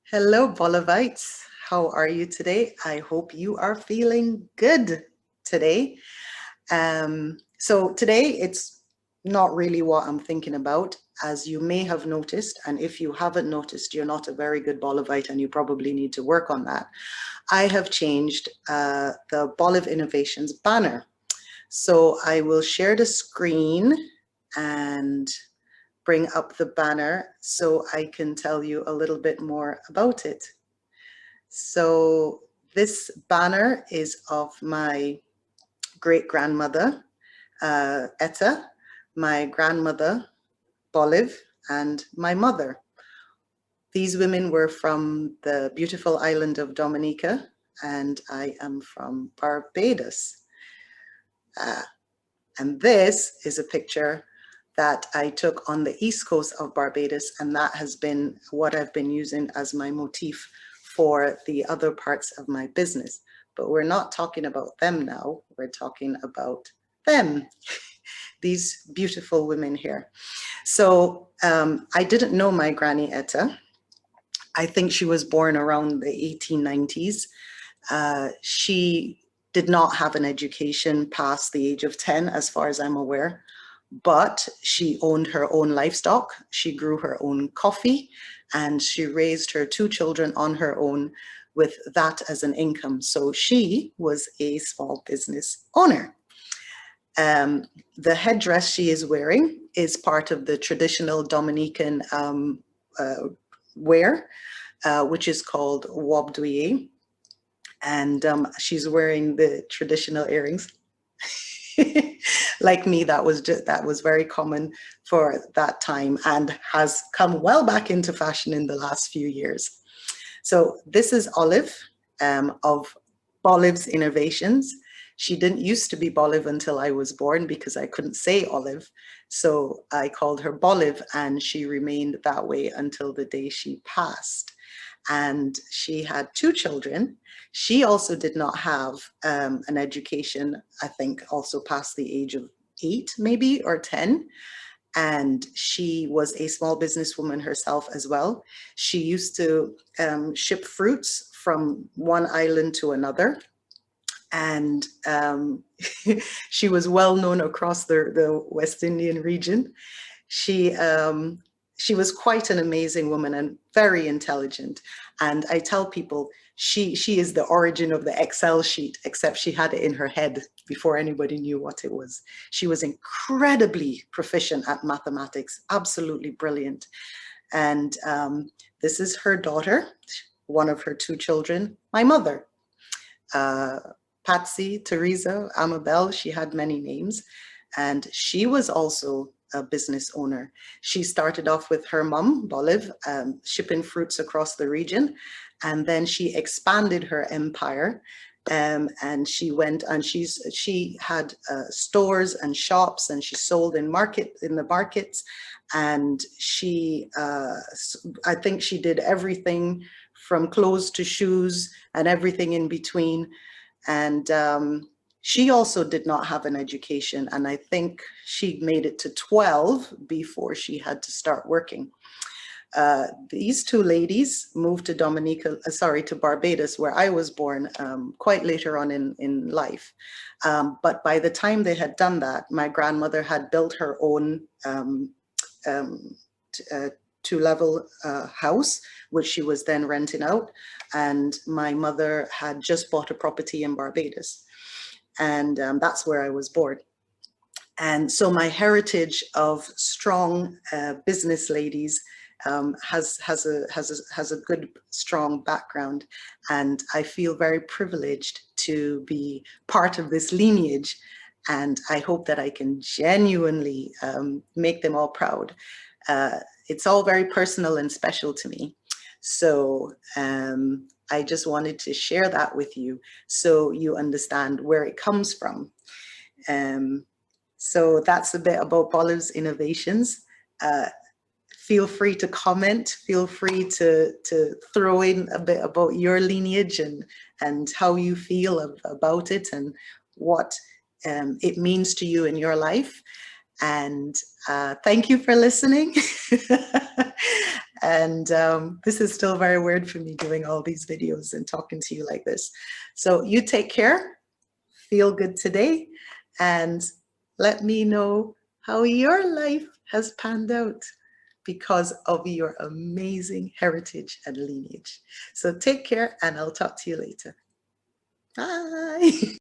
Hello, Bolivites. How are you today? I hope you are feeling good today. So today it's not really what I'm thinking about, as you may have noticed, and if you haven't noticed, you're not a very good Bolivite and you probably need to work on that. I have changed the Boliv Innovations banner. So I will share the screen and bring up the banner so I can tell you a little bit more about it. So this banner is of my great-grandmother, Etta, my grandmother, Boliv, and my mother. These women were from the beautiful island of Dominica, and I am from Barbados. And this is a picture that I took on the east coast of Barbados, and that has been what I've been using as my motif for the other parts of my business. But we're not talking about them now, we're talking about them, these beautiful women here. So I didn't know my Granny Etta. I think she was born around the 1890s. She did not have an education past the age of 10, as far as I'm aware, but she owned her own livestock. She grew her own coffee and she raised her two children on her own with that as an income. So she was a small business owner. The headdress she is wearing is part of the traditional Dominican wear, which is called wobdouye. And she's wearing the traditional earrings. Like me, that was very common for that time and has come well back into fashion in the last few years. So this is Olive of Boliv's Innovations. She didn't used to be Boliv until I was born because I couldn't say Olive. So I called her Boliv and she remained that way until the day she passed. And she had two children. She also did not have an education, I think also past the age of 8 maybe or 10. And she was a small businesswoman herself as well. She used to ship fruits from one island to another. And she was well known across the West Indian region. She was quite an amazing woman and very intelligent. And I tell people she is the origin of the Excel sheet, except she had it in her head before anybody knew what it was. She was incredibly proficient at mathematics, absolutely brilliant. And this is her daughter, one of her two children, my mother. Patsy, Teresa, Amabel, she had many names. And she was also a business owner. She started off with her mom, Boliv, shipping fruits across the region. And then she expanded her empire. And she went and she had stores and shops and she sold in the markets. And she, I think she did everything from clothes to shoes and everything in between. And she also did not have an education, and I think she made it to 12 before she had to start working. These two ladies moved to to Barbados, where I was born, quite later on in life. But by the time they had done that, my grandmother had built her own two-level house, which she was then renting out. And my mother had just bought a property in Barbados. And that's where I was born. And so my heritage of strong business ladies has a good, strong background. And I feel very privileged to be part of this lineage. And I hope that I can genuinely make them all proud. It's all very personal and special to me. So I just wanted to share that with you so you understand where it comes from. So that's a bit about Boliv's Innovations. Feel free to comment, feel free to throw in a bit about your lineage and how you feel about it and what it means to you in your life. And thank you for listening. And this is still very weird for me doing all these videos and talking to you like this. So you take care, feel good today, and let me know how your life has panned out because of your amazing heritage and lineage. So take care, and I'll talk to you later. Bye.